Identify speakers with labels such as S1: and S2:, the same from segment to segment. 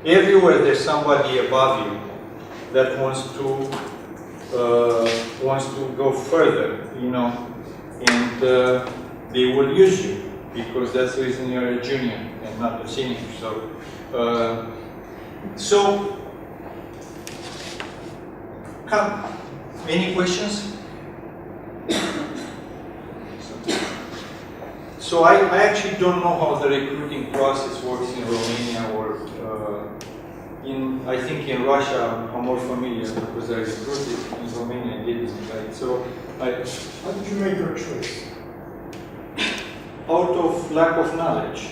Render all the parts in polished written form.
S1: everywhere there's somebody above you that wants to go further, you know, and they will use you because that's the reason you're a junior and not a senior. So, any questions? So I actually don't know how the recruiting process works in Romania or I think in Russia I'm more familiar because I recruited in Romania I didn't, right? So
S2: how did you make your choice?
S1: Out of lack of knowledge.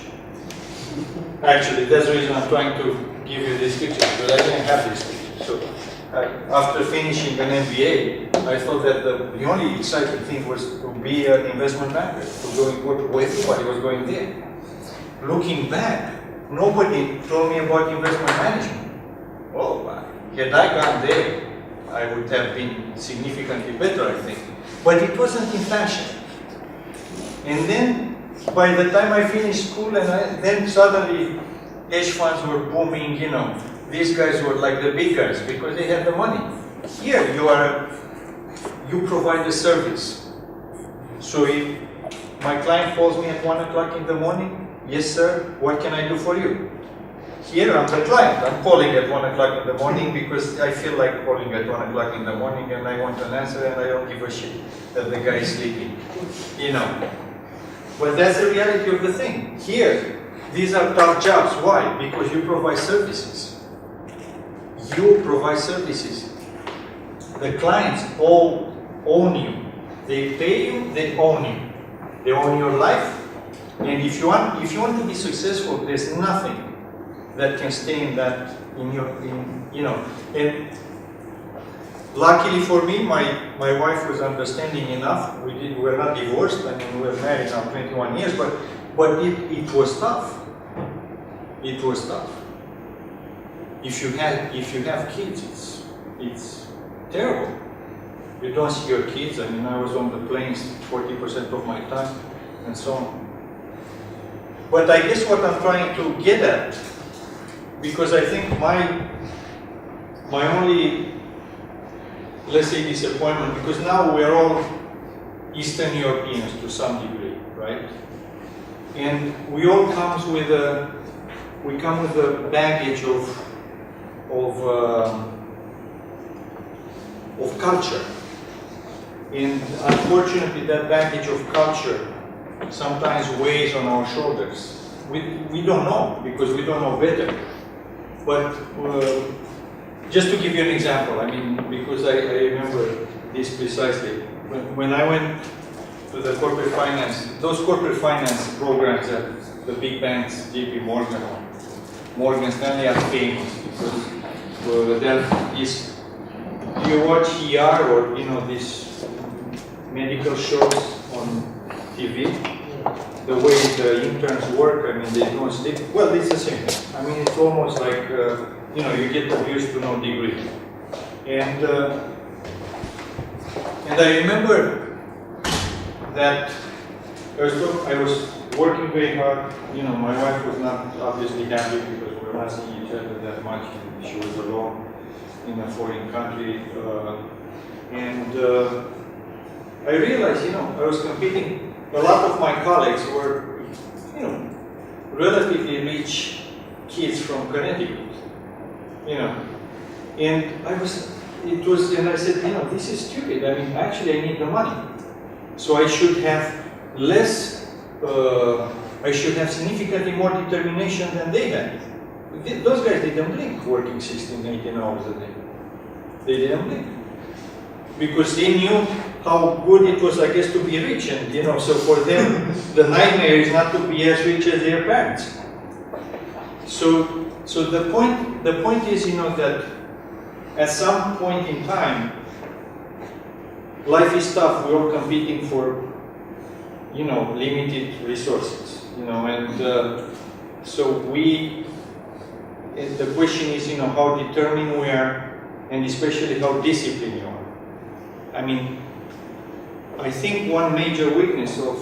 S1: Actually, that's the reason I'm trying to give you this picture because I didn't have this picture. So after finishing an MBA, I thought that the only exciting thing was to be an investment banker, to go and work where everybody was going there. Looking back, nobody told me about investment management. Oh, had I gone there, I would have been significantly better, I think. But it wasn't in fashion. And then, by the time I finished school, then suddenly hedge funds were booming, you know. These guys were like the big guys because they had the money. Here, you provide the service. So if my client calls me at 1 o'clock in the morning, yes sir, what can I do for you? Here I'm the client, I'm calling at 1 o'clock in the morning because I feel like calling at 1 o'clock in the morning and I want an answer and I don't give a shit that the guy is sleeping, you know. But that's the reality of the thing. Here, these are tough jobs. Why? Because you provide services. You provide services. The clients all own you. They pay you, they own you. They own your life. And if you want to be successful, there's nothing that can stay in that, you know. And luckily for me, my wife was understanding enough. We're not divorced. I mean, we're married now 21 years, but it was tough. It was tough. If you have kids, it's terrible. You don't see your kids. I mean, I was on the planes 40% of my time, and so on. But I guess what I'm trying to get at, because I think my only, let's say, disappointment, because now we're all Eastern Europeans to some degree, right? And we all come with a baggage of culture. And unfortunately, that baggage of culture sometimes weighs on our shoulders. We don't know, because we don't know better. But just to give you an example, I mean, because I remember this precisely. When I went to the corporate finance, those corporate finance programs at the big banks, JP Morgan, Morgan Stanley, are famous because there is, you watch ER or, you know, these medical shows on TV, the way the interns work, I mean, they don't sleep. Well, it's the same. I mean, it's almost like, you know, you get abused to no degree. And I remember that I was working very hard. You know, my wife was not obviously happy because we were not seeing each other that much. She was alone in a foreign country. I realized, you know, I was competing. A lot of my colleagues were, you know, relatively rich kids from Connecticut, you know. And I said, you know, this is stupid. I mean, actually, I need the money. So I should have I should have significantly more determination than they had. Those guys didn't blink working 16, 18 hours a day. They didn't blink. Because they knew how good it was, I guess, to be rich. And, you know, so for them, the nightmare is not to be as rich as their parents. So the point is, you know, that at some point in time, life is tough. We're all competing for, you know, limited resources, you know, and so the question is, you know, how determined we are, and especially how disciplined you are. I mean, I think one major weakness of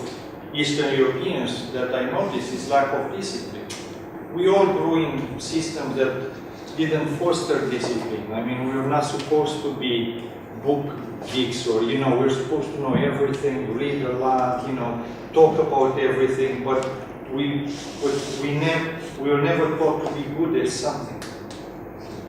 S1: Eastern Europeans that I notice is lack of discipline. we all grew in systems that didn't foster discipline. I mean, we were not supposed to be book geeks, or, you know, we're supposed to know everything, read a lot, you know, talk about everything, but we were never taught to be good at something.